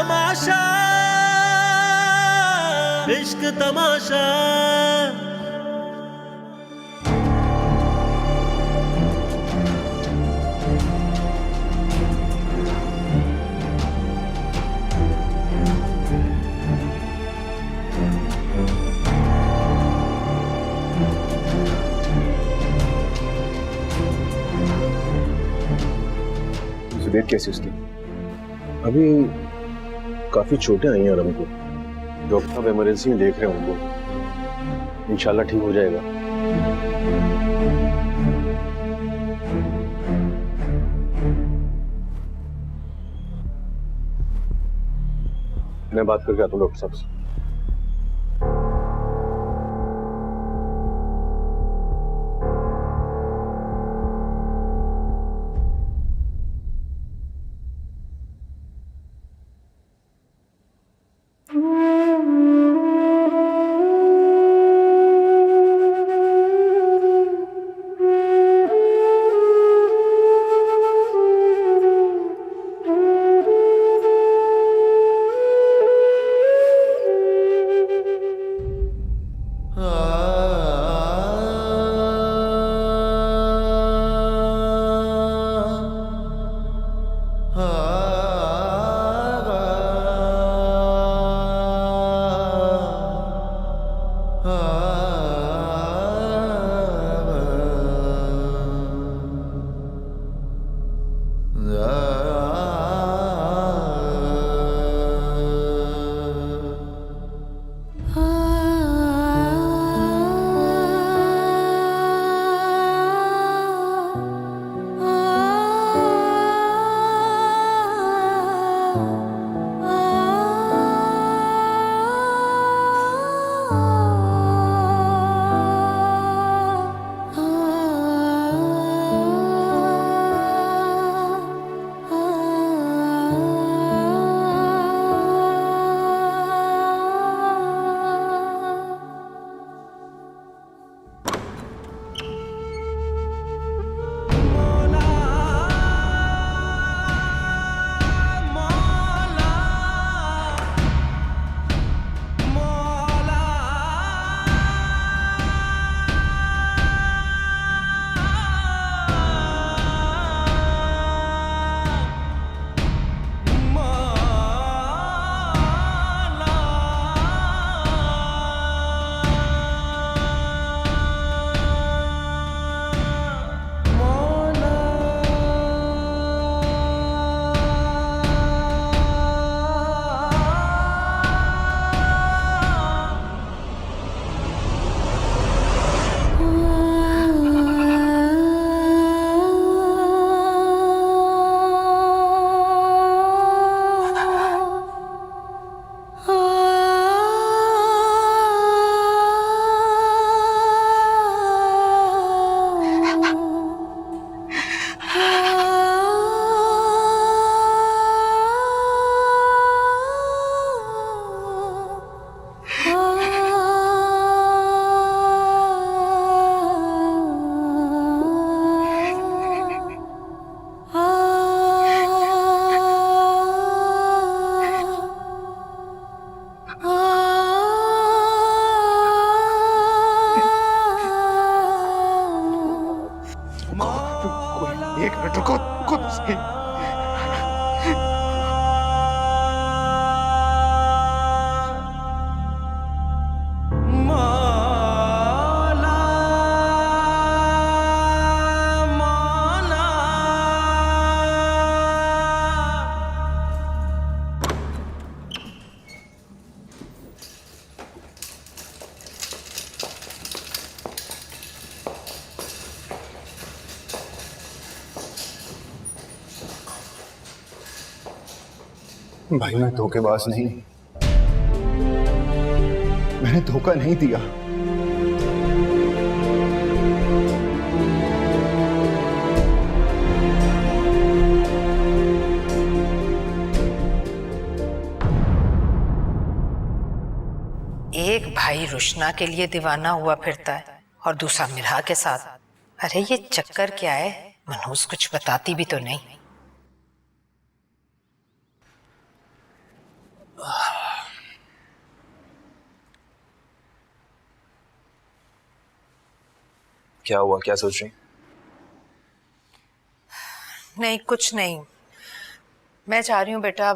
तमाशा, इश्क तमाशा। तबीयत कैसी उसकी? अभी काफी चोटें आई हैं रम को। डॉक्टर साहब इमरजेंसी में देख रहे हैं उनको। इंशाल्लाह ठीक हो जाएगा। मैं बात करके आता हूँ डॉक्टर साहब से। एक मिनट रुको, खुद से भाई मैं धोखेबाज नहीं, मैंने धोखा नहीं दिया। एक भाई रुशना के लिए दीवाना हुआ फिरता है और दूसरा मिरा के साथ। अरे ये चक्कर क्या है? मनहूस कुछ बताती भी तो नहीं। क्या हुआ, क्या सोच रही? नहीं कुछ नहीं। मैं चाह रही हूँ बेटा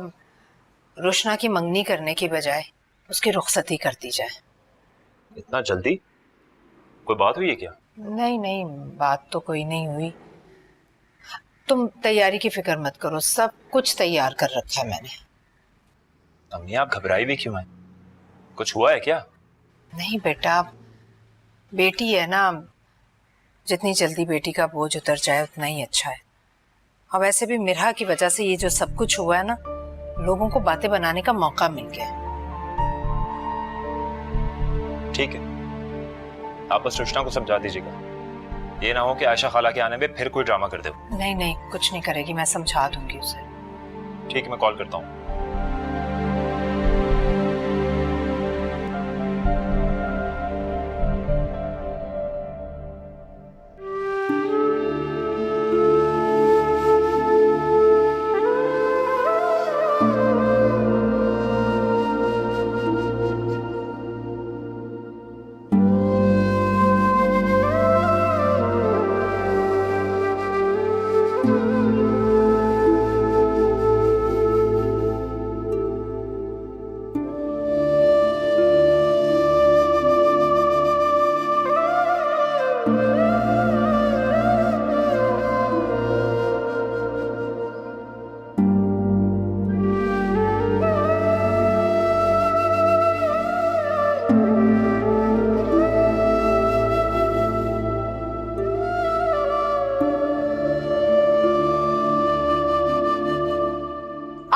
रोशना की मंगनी करने की बजाय उसकी रुखसती कर दी जाए। इतना जल्दी? कोई बात हुई है क्या? नहीं नहीं, बात तो कोई नहीं हुई। तुम तैयारी की फिक्र मत करो, सब कुछ तैयार कर रखा है मैंने। अम्मी आप घबराई भी क्यों हैं? कुछ हुआ है क्या? नहीं बेटा, बेटी है ना, जितनी जल्दी बेटी का बोझ उतर जाए उतना ही अच्छा है। और वैसे भी मिरहा की वजह से ये जो सब कुछ हुआ है ना, लोगों को बातें बनाने का मौका मिल गया। ठीक है, आप बस रुशना को समझा दीजिएगा, ये ना हो कि आयशा खाला के आने में फिर कोई ड्रामा कर दे। नहीं नहीं, कुछ नहीं करेगी, मैं समझा दूंगी उसे। ठीक है, मैं कॉल करता हूँ।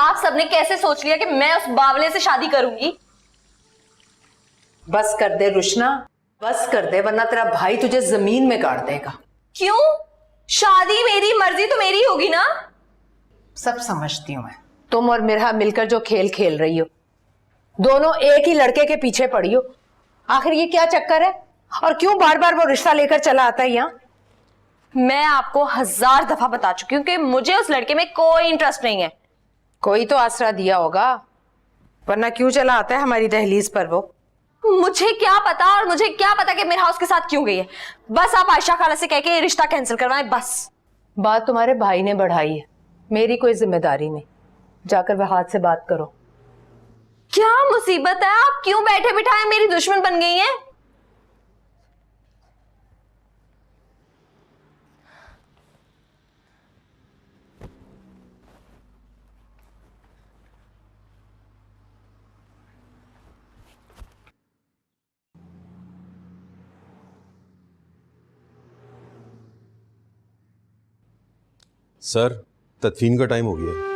आप सबने कैसे सोच लिया कि मैं उस बावले से शादी करूंगी? बस कर दे रुशना, बस कर दे, वरना तेरा भाई तुझे जमीन में गाड़ देगा। क्यों? शादी मेरी मर्जी तो मेरी होगी ना। सब समझती हूँ मैं। तुम और मिरहा मिलकर जो खेल खेल रही हो, दोनों एक ही लड़के के पीछे पड़ी हो, आखिर ये क्या चक्कर है? और क्यों बार बार वो रिश्ता लेकर चला आता है यहाँ? मैं आपको 1000 दफा बता चुकी हूँ कि मुझे उस लड़के में कोई इंटरेस्ट नहीं है। कोई तो आसरा दिया होगा, वरना क्यों चला आता है हमारी दहलीज पर वो? मुझे क्या पता, और मुझे क्या पता कि मेरा हाउस के साथ क्यों गई है। बस आप आयशा खाला से कह के ये रिश्ता कैंसिल करवाएं बस। बात तुम्हारे भाई ने बढ़ाई है, मेरी कोई जिम्मेदारी नहीं। जाकर वह हाथ से बात करो। क्या मुसीबत है? आप क्यों बैठे बिठाए मेरी दुश्मन बन गई हैं? सर, तदफीन का टाइम हो गया है।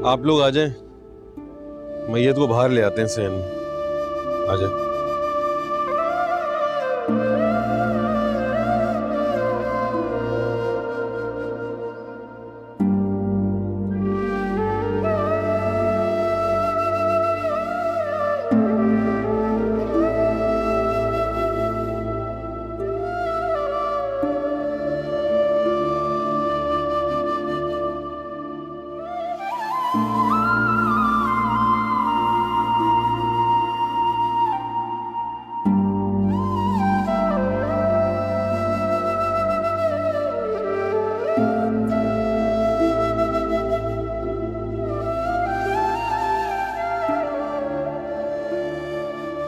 आप लोग आ जाएं, मैयत को बाहर ले आते हैं सहन में। आ जाए।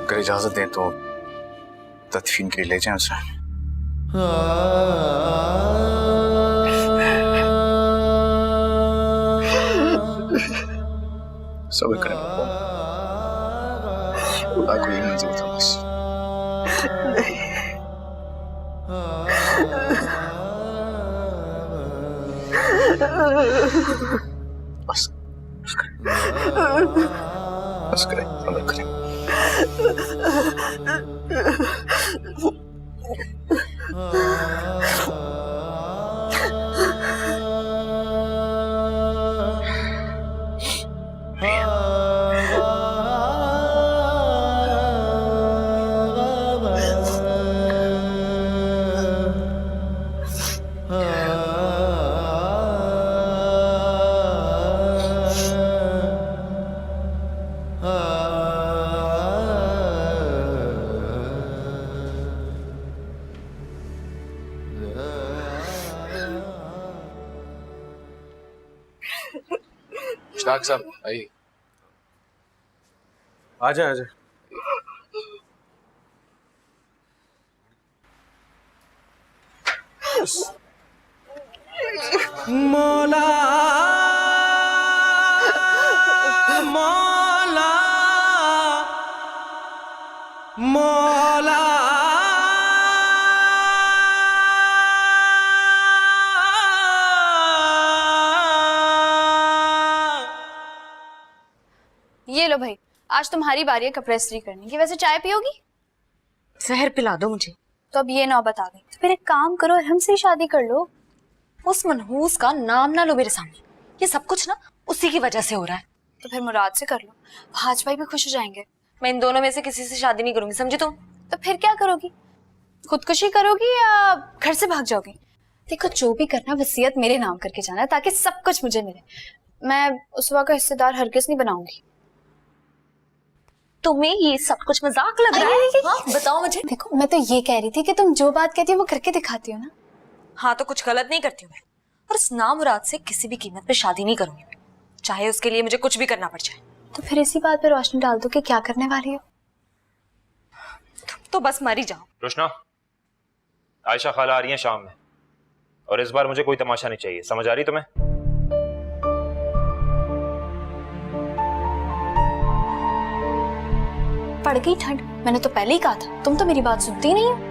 अगर इजाजत दें तो तदफीन के लिए ले जाएं उसे। सब्र करें बाबा, खुदा को यही मंजूर था बस। बस बस करें, सब्र करें। इशराक साहब आइए। आजा आजा। मौला मौला मौला ये लो भाई, आज तुम्हारी बारी है कपड़े इस्त्री करने की। वैसे चाय पियोगी? जहर पिला दो मुझे। तो अब ये नौबत आ गई, तो फिर एक काम करो और हमसे ही शादी कर लो। उस मनहूस का नाम ना लो मेरे सामने। ये सब कुछ ना उसी की वजह से हो रहा है। तो फिर मुराद से कर लो, भाज भाई भी खुश हो जाएंगे। मैं इन दोनों में से किसी से शादी नहीं करूंगी, समझी तुम? तो फिर क्या करोगी? खुदकुशी करोगी या घर से भाग जाओगी? देखो, जो भी करना वसीयत मेरे नाम करके जाना है, ताकि सब कुछ मुझे मिले। मैं उस वक्त का हिस्सेदार हरगिज नहीं बनाऊंगी। तुम्हें ये सब कुछ मजाक लग रहा है? हाँ, बताओ मुझे। देखो, मैं तो ये कह रही थी कि तुम जो बात कहती हो वो करके दिखाती हो ना। हाँ, तो कुछ गलत नहीं करती हूँ मैं। और उस नामुराद से किसी भी कीमत पे शादी नहीं करूंगी मैं, चाहे उसके लिए मुझे कुछ भी करना पड़ जाए। तो फिर इसी बात पे रोशनी डाल दो कि क्या करने वाली हो। तो बस मर ही जाओ। रोशना, आयशा खाला आ रही है शाम में, और इस बार मुझे कोई तमाशा नहीं चाहिए, समझ आ रही तुम्हें? पड़ गई ठंड। मैंने तो पहले ही कहा था, तुम तो मेरी बात सुनती ही नहीं हो।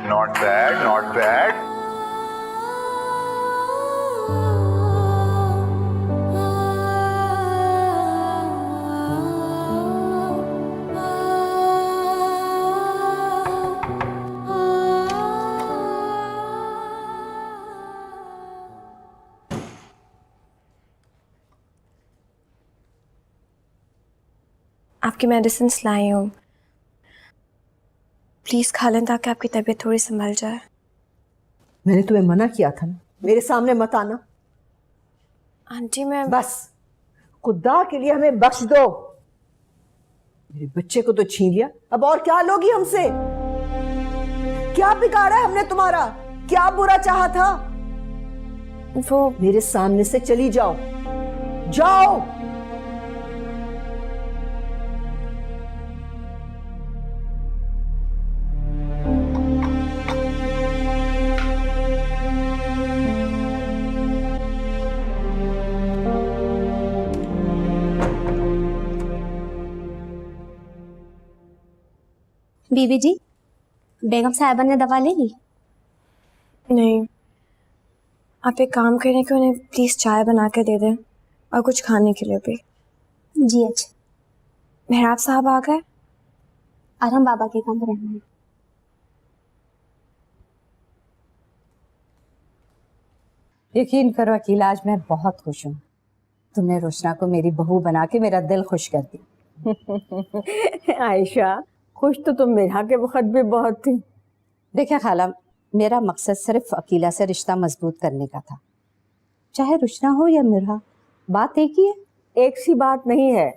Not bad, not bad. आपकी मेडिसिन लाई हूँ, प्लीज खा लें ताकि आपकी तबीयत थोड़ी संभल जाए। मैंने तुम्हें मना किया था ना, मेरे सामने मत आना। आंटी मैं बस, खुदा के लिए हमें बख्श दो। मेरे बच्चे को तो छीन लिया, अब और क्या लोगी हमसे? क्या बिगाड़ा है हमने तुम्हारा? क्या बुरा चाहा था? वो मेरे सामने से चली जाओ, जाओ। बीबी जी, बेगम साहिबा ने दवा ले ली? नहीं, आप एक काम करें कि उन्हें प्लीज चाय बना के दे दें और कुछ खाने के लिए भी। जी अच्छा। मेहराब साहब आ गए? आराम बाबा के कमरे में। यकीन करो अकीला, आज मैं बहुत खुश हूँ। तुमने रोशना को मेरी बहू बना के मेरा दिल खुश कर दिया। आयशा, खुश तो तुम मिरहा के वक्त भी बहुत थी। देखिए खाला, मेरा मकसद सिर्फ अकीला से रिश्ता मजबूत करने का था, चाहे रोशना हो या मिरहा, बात एक ही है। एक सी बात नहीं है।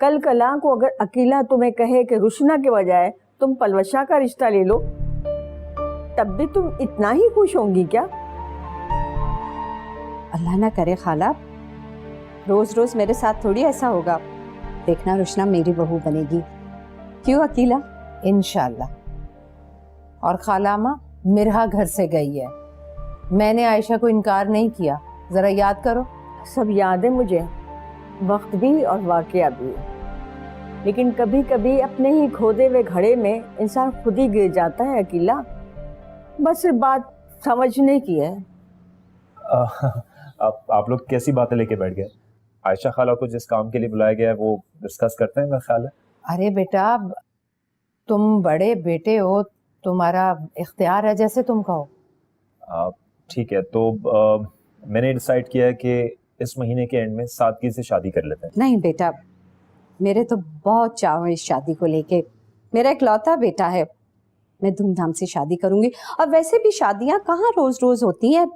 कल कला को अगर अकीला तुम्हें कहे कि रुशना के बजाय तुम पलवशा का रिश्ता ले लो, तब भी तुम इतना ही खुश होंगी क्या? अल्लाह ना करे खाला, रोज रोज मेरे साथ थोड़ी ऐसा होगा। देखना रोशना मेरी बहू बनेगी, क्यों अकीला? इंशाल्लाह। और खाला माँ, मिरहा घर से गई है, मैंने आयशा को इनकार नहीं किया, जरा याद करो। सब याद है मुझे, वक्त भी और वाकया भी, लेकिन कभी कभी अपने ही खोदे हुए घड़े में इंसान खुद ही गिर जाता है अकीला। बस सिर्फ बात समझने की है। आप लोग कैसी बातें लेके बैठ गए? आयशा खाला को जिस काम के लिए बुलाया गया है वो डिस्कस करते हैं मेरा ख्याल है। अरे बेटा, तुम बड़े बेटे हो, तुम्हारा इख्तियार है, जैसे तुम कहो। ठीक है, तो मैंने डिसाइड किया है कि इस महीने के एंड में सादगी से शादी कर लेते हैं। नहीं बेटा, मेरे तो बहुत चाव है इस शादी को लेके। मेरा इकलौता बेटा है, मैं धूमधाम से शादी करूंगी। और वैसे भी शादियां कहाँ रोज रोज होती हैं।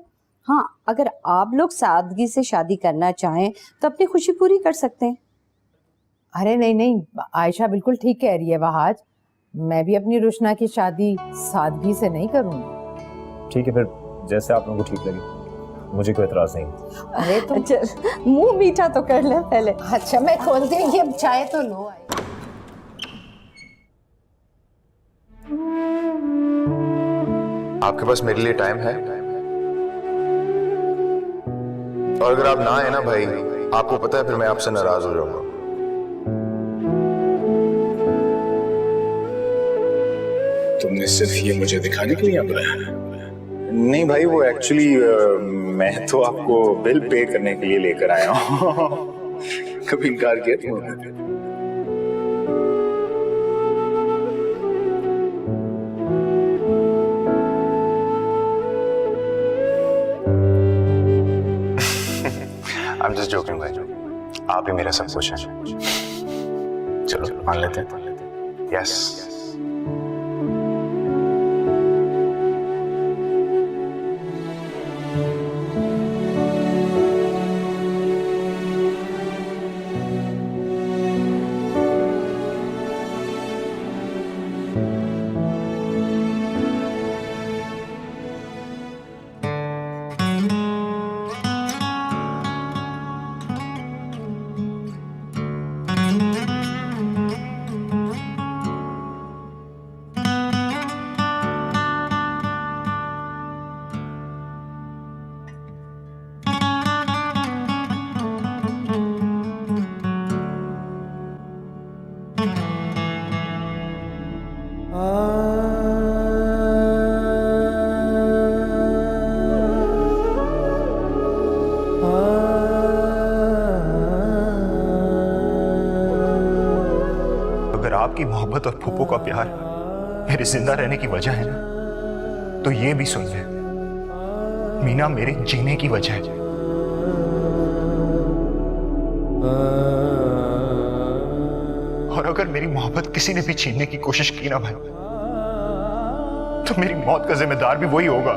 हाँ, अगर आप लोग सादगी से शादी करना चाहें तो अपनी खुशी पूरी कर सकते हैं। अरे नहीं नहीं, आयशा बिल्कुल ठीक कह रही है वहाज। मैं भी अपनी रुशना की शादी सादगी से नहीं करूंगी। ठीक है, फिर जैसे आप लोगों को ठीक लगे, मुझे कोई एतराज नहीं। अरे तुम अच्छा, मुंह मीठा तो कर ले पहले। अच्छा मैं खोल देंगी, अब चाय तो लो। आपके पास मेरे लिए टाइम है? और अगर आप ना आए ना भाई, आपको पता है फिर मैं आपसे नाराज हो जाऊंगा। तुमने सिर्फ ये मुझे दिखाने के लिए बुलाया? नहीं भाई, वो एक्चुअली मैं तो आपको बिल पे करने के लिए लेकर आया हूँ। कभी इनकार किया तुमने? I'm just joking भाई, आप ही मेरा सब कुछ है। चलो मान लेते हैं। यस। अगर आपकी मोहब्बत और फूफो का प्यार मेरे जिंदा रहने की वजह है ना, तो ये भी सुन ले, मीना मेरे जीने की वजह है। और अगर मेरी मोहब्बत किसी ने भी छीनने की कोशिश की ना भाई, तो मेरी मौत का जिम्मेदार भी वही होगा।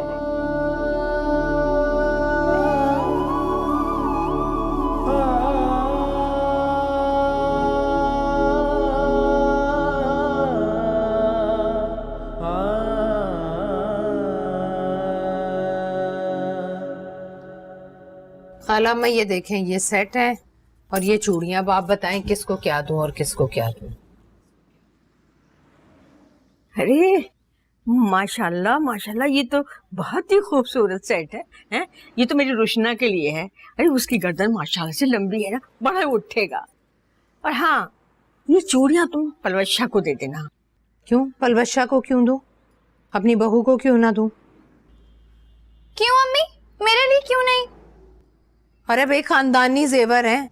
खाला मैं ये देखें, ये सेट है और ये चूड़ियां। अब आप बताएं किसको क्या दूं और किसको क्या दूं। अरे माशाल्लाह माशाल्लाह, ये तो बहुत ही खूबसूरत सेट है, हैं? ये तो मेरी रुशना के लिए है। अरे उसकी गर्दन माशाल्लाह से लंबी है ना, बड़ा उठेगा। और हाँ, ये चूड़ियां तुम पलवशा को दे देना। क्यों पलवशा को क्यों दूं? अपनी बहू को क्यों ना दूं? क्यों अम्मी, मेरे लिए क्यों नहीं? अरे भाई खानदानी जेवर हैं,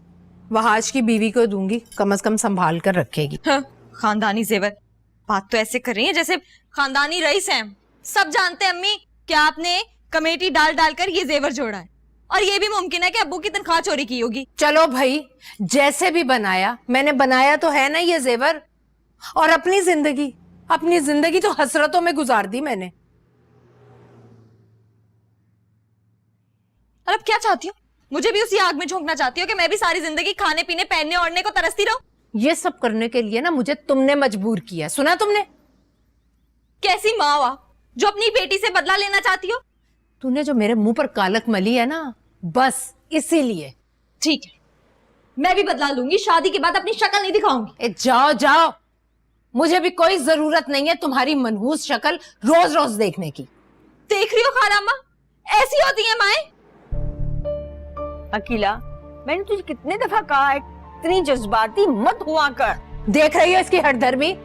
वहाज की बीवी को दूंगी, कम से कम संभाल कर रखेगी। हाँ, खानदानी जेवर, बात तो ऐसे कर रही है जैसे खानदानी रईस हैं। सब जानते हैं अम्मी कि आपने कमेटी डाल डालकर ये जेवर जोड़ा है, और ये भी मुमकिन है कि अब्बू की तनख्वाह चोरी की होगी। चलो भाई, जैसे भी बनाया, मैंने बनाया तो है ना ये जेवर। और अपनी जिंदगी तो हसरतों में गुजार दी मैंने। और अब क्या चाहती हो? मुझे भी उसी आग में झोंकना चाहती हो कि मैं भी सारी जिंदगी खाने पीने पहनने ओढ़ने को तरसती रहूं? ये सब करने के लिए ना मुझे तुमने मजबूर किया, सुना तुमने? कैसी माँ हुआ जो अपनी बेटी से बदला लेना चाहती हो? तूने जो मेरे मुंह पर कालक मली है ना, बस इसीलिए। ठीक है, मैं भी बदला लूंगी, शादी के बाद अपनी शक्ल नहीं दिखाऊंगी। जाओ जाओ, मुझे भी कोई जरूरत नहीं है तुम्हारी मनहूस शक्ल रोज रोज देखने की। देख रही हो खालाम्मा, ऐसी होती है माएं। अकीला, मैंने तुझे कितने दफा कहा है, इतनी जज्बाती मत हुआ कर। देख रही हो इसकी हठधर्मी?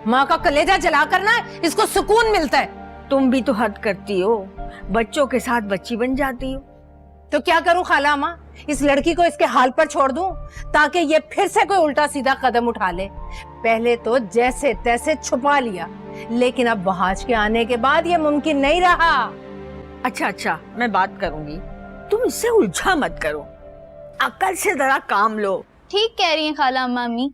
माँ का कलेजा जला करना इसको सुकून मिलता है। तुम भी तो हद करती हो, बच्चों के साथ बच्ची बन जाती हो। तो क्या करूं खाला माँ, इस लड़की को इसके हाल पर छोड़ दूं ताकि ये फिर से कोई उल्टा सीधा कदम उठा ले? पहले तो जैसे तैसे छुपा लिया, लेकिन अब वहाज के आने के बाद ये मुमकिन नहीं रहा। अच्छा, मैं बात करूंगी, तुम इससे उलझा मत करो, अकल से जरा काम लो। ठीक कह रही हैं खाला अम्मा अम्मी,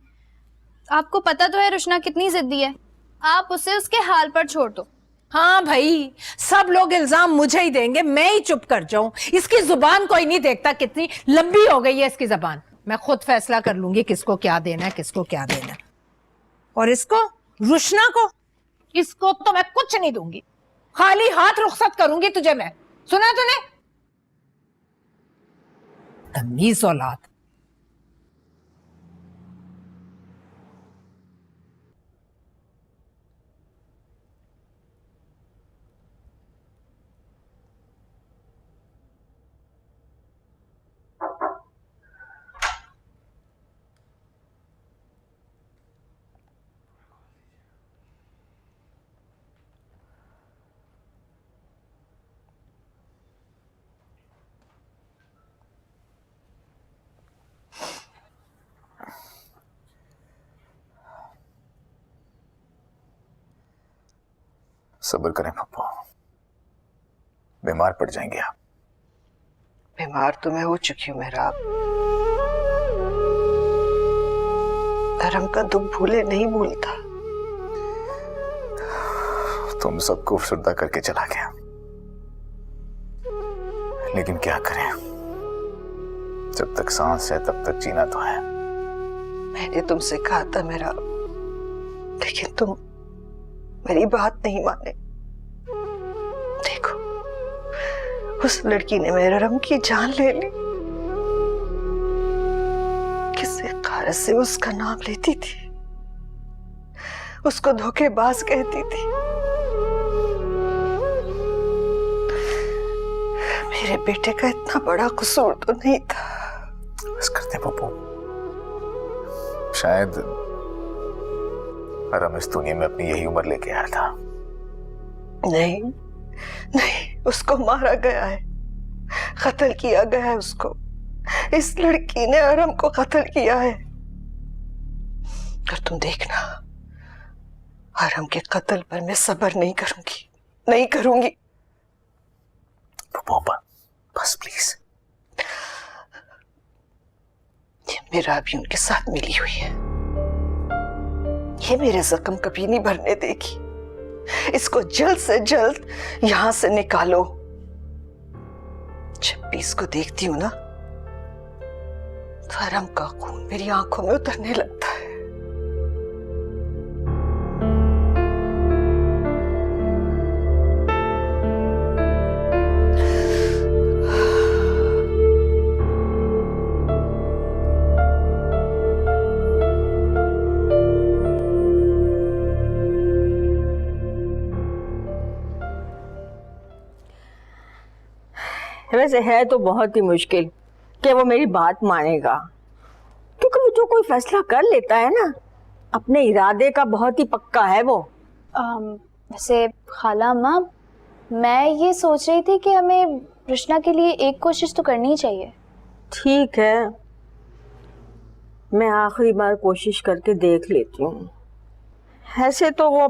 आपको पता तो है रुशना कितनी जिद्दी है, आप उसे उसके हाल पर छोड़ दो। हाँ भाई, सब लोग इल्जाम मुझे ही देंगे, मैं ही चुप कर जाऊं। इसकी जुबान कोई नहीं देखता, कितनी लंबी हो गई है इसकी जुबान। मैं खुद फैसला कर लूंगी किसको क्या देना है, किसको क्या देना है। और इसको, रुशना को, इसको तो मैं कुछ नहीं दूंगी, खाली हाथ रुखसत करूंगी तुझे मैं। सुना तूने? तमीज औलाद। सब्र करें पप्पू, बीमार पड़ जाएंगे आप। बीमार तो मैं हो चुकी हूँ मेहराब। धर्म का दुख भूले नहीं भूलता। तुम सबको श्रद्धा करके चला गया, लेकिन क्या करें, जब तक सांस है तब तक जीना तो है। मैंने तुमसे कहा था मेरा, लेकिन तुम मेरी बात नहीं माने। देखो, उस लड़की ने मेरे रम की जान ले ली। किससे कारत से उसका नाम लेती थी, उसको धोखेबाज कहती थी। मेरे बेटे का इतना बड़ा कसूर तो नहीं था। बस करते पप्पू, शायद रम इस दुनिया में अपनी यही उम्र लेके आया था। नहीं नहीं, उसको मारा गया है, कत्ल किया गया है उसको। इस लड़की ने अरम को कत्ल किया है। और तुम देखना, अरम के कत्ल पर मैं सब्र नहीं करूंगी, नहीं करूंगी। पप्पू बस प्लीज। ये मेरा भी उनके साथ मिली हुई है, ये मेरे जख्म कभी नहीं भरने देगी। इसको जल्द से जल्द यहां से निकालो। जब भी इसको देखती हूं ना, तो अरम का खून मेरी आंखों में उतरने लगता है। वैसे है तो बहुत ही मुश्किल कि वो मेरी बात मानेगा, क्योंकि वो जो कोई फैसला कर लेता है ना, अपने इरादे का बहुत ही पक्का है वो। वैसे खाला अम्मा, मैं ये सोच रही थी कि हमें रुशना के लिए एक कोशिश तो करनी चाहिए। ठीक है, मैं आखिरी बार कोशिश करके देख लेती हूँ। ऐसे तो वो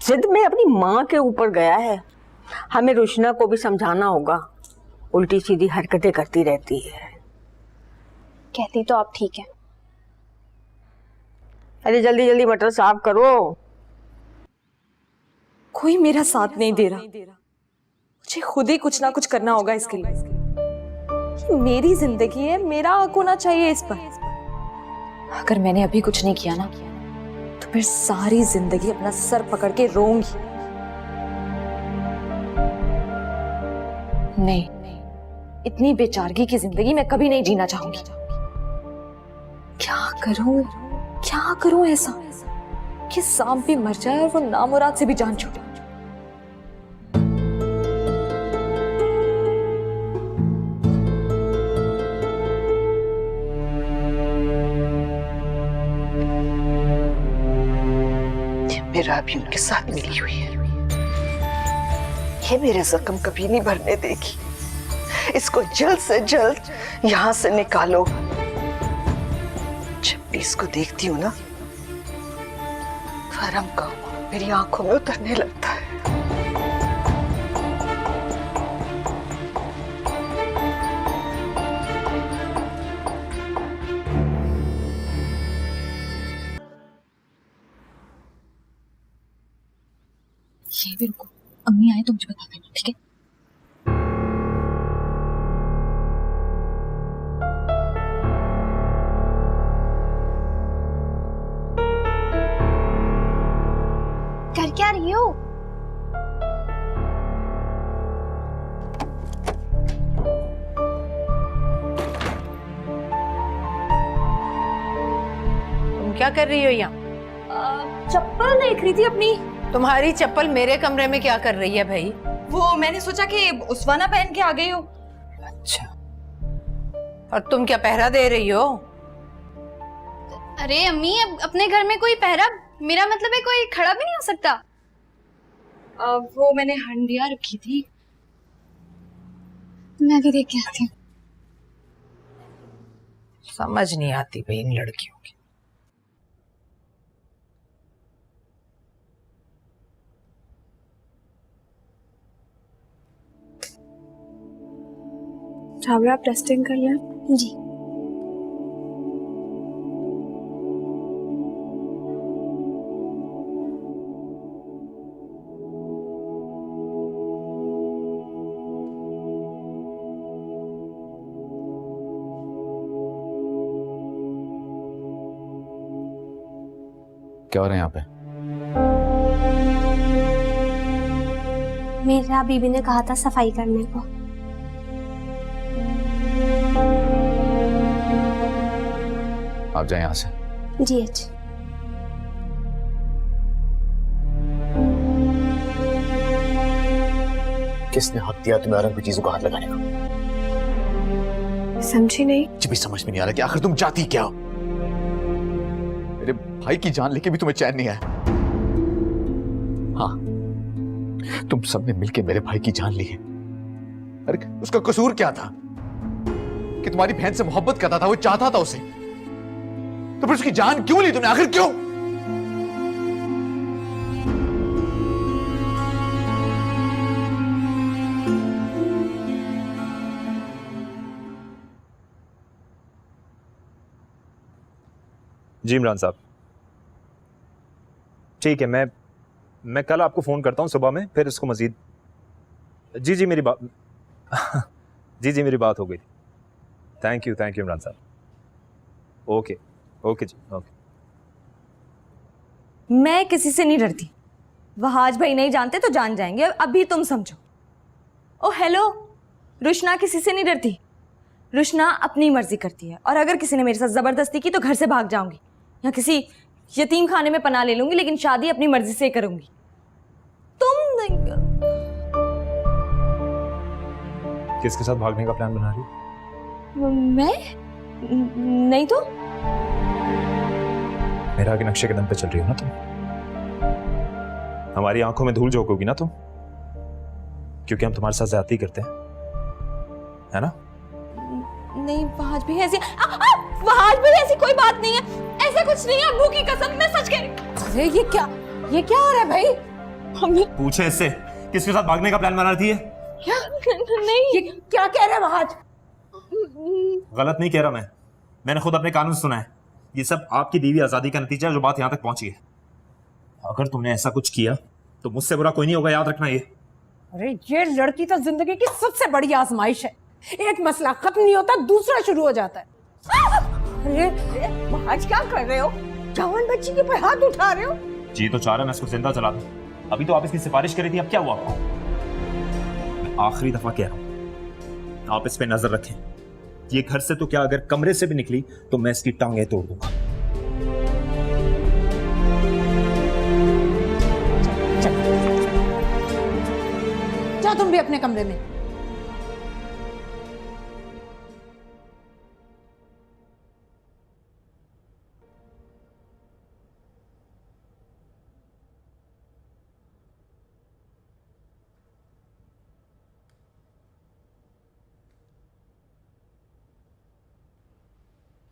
जिद में अपनी माँ के ऊपर गया है, हमें रुशना को भी समझाना होगा। उल्टी सीधी हरकतें करती रहती है। कहती तो आप ठीक है। अरे जल्दी जल्दी मटर साफ करो। कोई मेरा साथ नहीं दे रहा, मुझे खुद ही कुछ ना कुछ करना होगा इसके लिए। ये मेरी जिंदगी है, मेरा हक होना चाहिए इस पर। अगर मैंने अभी कुछ नहीं किया ना, तो फिर सारी जिंदगी अपना सर पकड़ के रोऊंगी। नहीं, इतनी बेचारगी की जिंदगी मैं कभी नहीं जीना चाहूंगी। क्या करूं ऐसा कि सांप भी मर जाए और वो नामुराद से भी जान छूटे। मेरा भी उनके साथ मिली हुई है, ये मेरे जख्म कभी नहीं भरने देगी। इसको जल्द से जल्द यहां से निकालो। जब भी इसको देखती हूँ ना, तो अरम का खून मेरी आंखों में उतरने लगता है। यहीं पे रुको, अम्मी आए तो मुझे बता देना, ठीक है? कर क्या रही हो? तुम क्या कर रही हो यहाँ? चप्पल देख रही थी अपनी। तुम्हारी चप्पल मेरे कमरे में क्या कर रही है भाई? वो मैंने सोचा कि उस्वाना पहन के आ गई हो। अच्छा, और तुम क्या पहरा दे रही हो? अरे अम्मी, अब अपने घर में कोई पहरा, मेरा मतलब है कोई खड़ा भी नहीं हो सकता। वो मैंने हंडिया रखी थी। मैं भी देख के आती हूँ। समझ नहीं आती भाई इन लड़कियों की। छावरा, आप टेस्टिंग कर लें। जी। क्या हो रहा है यहाँ पे? मेरा बीबी ने कहा था सफाई करने को। आप जाए यहाँ से। जी अच्छा। किसने हक दिया तुम्हें आरम की चीजों को हाथ लगाने का? समझी नहीं। मुझे भी समझ में नहीं आ रहा कि आखिर तुम चाहती क्या हो? मेरे भाई की जान लेके भी तुम्हें चैन नहीं आया। हाँ, तुम सबने मिलके मेरे भाई की जान ली है। अरे उसका कसूर क्या था कि तुम्हारी बहन से मोहब्बत करता था, वो चाहता था उसे, तो फिर उसकी जान क्यों ली तुमने? आखिर क्यों? जी इमरान साहब, ठीक है, मैं कल आपको फ़ोन करता हूँ सुबह में, फिर इसको मज़ीद। जी मेरी बात जी मेरी बात हो गई। थैंक यू इमरान साहब। ओके जी ओके। मैं किसी से नहीं डरती। वहाज भाई नहीं जानते तो जान जाएंगे, अभी तुम समझो। ओ हेलो, रुशना किसी से नहीं डरती। रुशना अपनी मर्जी करती है, और अगर किसी ने मेरे साथ जबरदस्ती की तो घर से भाग जाऊंगी या किसी यतीम खाने में पनाह ले लूंगी, लेकिन शादी अपनी मर्जी से करूंगी। तुम नहीं। किसके साथ भागने का प्लान बना रही हो? मैं नहीं तो। मेरा के नक्शे कदम पे चल रही हो ना तुम। हमारी आंखों में धूल झोंकोगी ना तुम, क्योंकि हम तुम्हारे साथ ज्यादती करते हैं, है ना? नहीं वहाज भी ऐसी कोई बात नहीं है, ऐसा कुछ नहीं है। अब्बू की कसम, मैं सच कह रही हूँ। अरे ये क्या हो रहा है भाई? पूछे इससे किसके साथ भागने का प्लान बना रही है? क्या नहीं, ये क्या कह रहे हैं वहाज? गलत नहीं कह रहा मैंने खुद अपने कानून सुना है। ये सब आपकी दीवी आजादी का नतीजा है जो बात यहाँ तक पहुंची है। अगर तुमने ऐसा कुछ किया तो मुझसे बुरा कोई नहीं होगा, याद रखना ये। अरे ये लड़की तो जिंदगी की सबसे बड़ी आजमाइश है। एक मसला खत्म नहीं होता, दूसरा शुरू हो जाता है। अरे वहाज क्या कर रहे हो? जवान बच्ची के ऊपर हाथ उठा रहे हो? जी तो चाह रहा मैं इसको जिंदा जला दूं। अभी तो आप इसकी सिफारिश करी थी, अब क्या हुआ? मैं आखिरी दफा कह रहा हूं, आप इस पे नजर रखें। ये घर से तो क्या, अगर कमरे से भी निकली तो मैं इसकी टांगें तोड़ दूंगा। जाओ तुम भी अपने कमरे में।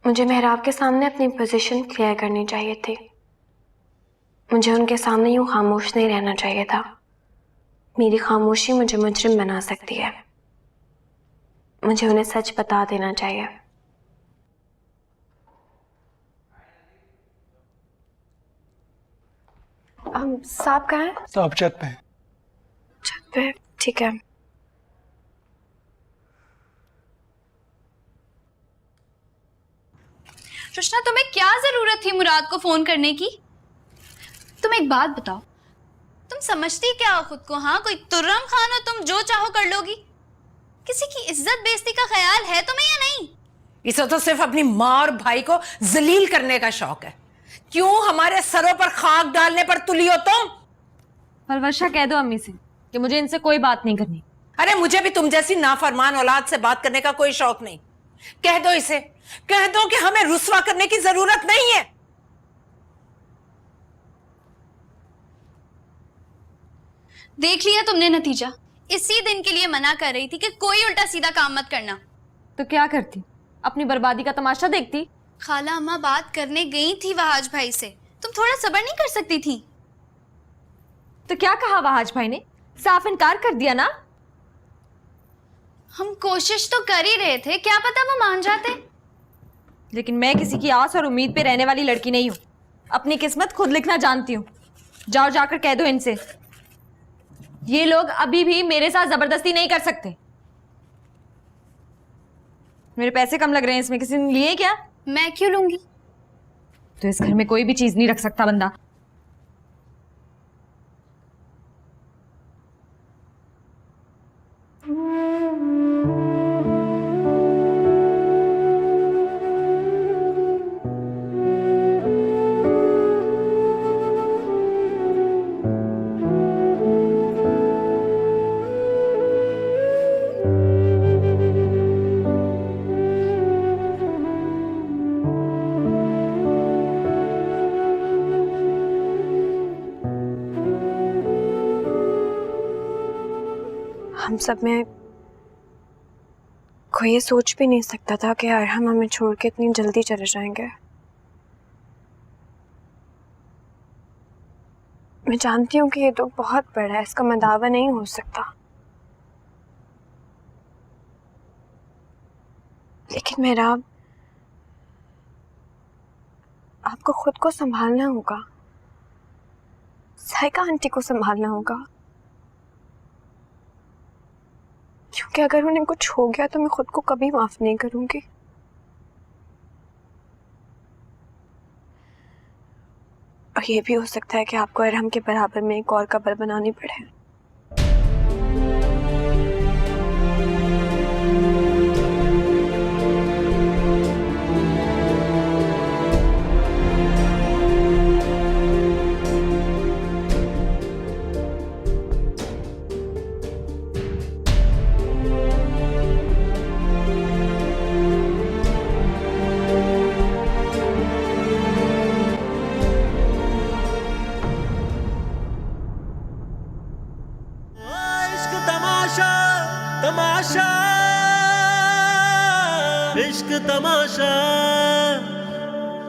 मुझे मेहराब के सामने अपनी पोजीशन क्लियर करनी चाहिए थी। मुझे उनके सामने यूं खामोश नहीं रहना चाहिए था। मेरी खामोशी मुझे मुजरिम बना सकती है। मुझे उन्हें सच बता देना चाहिए। साहब कहाँ हैं? साहब छत पे। ठीक है। रुशना, तुम्हें क्या जरूरत थी मुराद को फोन करने की? तुम एक बात बताओ, तुम समझती क्या हो खुद को? हाँ, कोई तुर्रम खान हो तुम, जो चाहो कर लोगी। किसी की इज्जत बेइज्जती का ख्याल है तुम्हें या नहीं? इसे तो सिर्फ अपनी माँ और भाई को जलील करने का शौक है। क्यों हमारे सरों पर खाक डालने पर तुली हो तुम? वर्षा, कह दो अम्मी से कि मुझे इनसे कोई बात नहीं करनी। अरे मुझे भी तुम जैसी नाफरमान औलाद से बात करने का कोई शौक नहीं। कह दो इसे, कह दो कि हमें रुस्वा करने की जरूरत नहीं है। देख लिया तुमने नतीजा। इसी दिन के लिए मना कर रही थी कि कोई उल्टा सीधा काम मत करना। तो क्या करती? अपनी बर्बादी का तमाशा देखती। खाला अम्मा बात करने गई थी वहाज भाई से, तुम थोड़ा सब्र नहीं कर सकती थी? तो क्या कहा वहाज भाई ने? साफ इनकार कर दिया ना। हम कोशिश तो कर ही रहे थे, क्या पता वो मान जाते। लेकिन मैं किसी की आस और उम्मीद पे रहने वाली लड़की नहीं हूं। अपनी किस्मत खुद लिखना जानती हूँ। जाओ जाकर कह दो इनसे, ये लोग अभी भी मेरे साथ जबरदस्ती नहीं कर सकते। मेरे पैसे कम लग रहे हैं इसमें, किसी ने लिए क्या? मैं क्यों लूंगी? तो इस घर में कोई भी चीज नहीं रख सकता बंदा। हम सब में कोई ये सोच भी नहीं सकता था कि अरहम हमें छोड़ के इतनी जल्दी चले जाएंगे। मैं जानती हूँ कि ये दुख बहुत बड़ा है, इसका मैं दावा नहीं हो सकता, लेकिन मेरा आपको खुद को संभालना होगा, साइका आंटी को संभालना होगा, क्योंकि अगर उन्हें कुछ हो गया तो मैं खुद को कभी माफ नहीं करूंगी। और ये भी हो सकता है कि आपको अरहम के बराबर में एक और कब्र बनानी पड़े। तमाशा, इश्क तमाशा।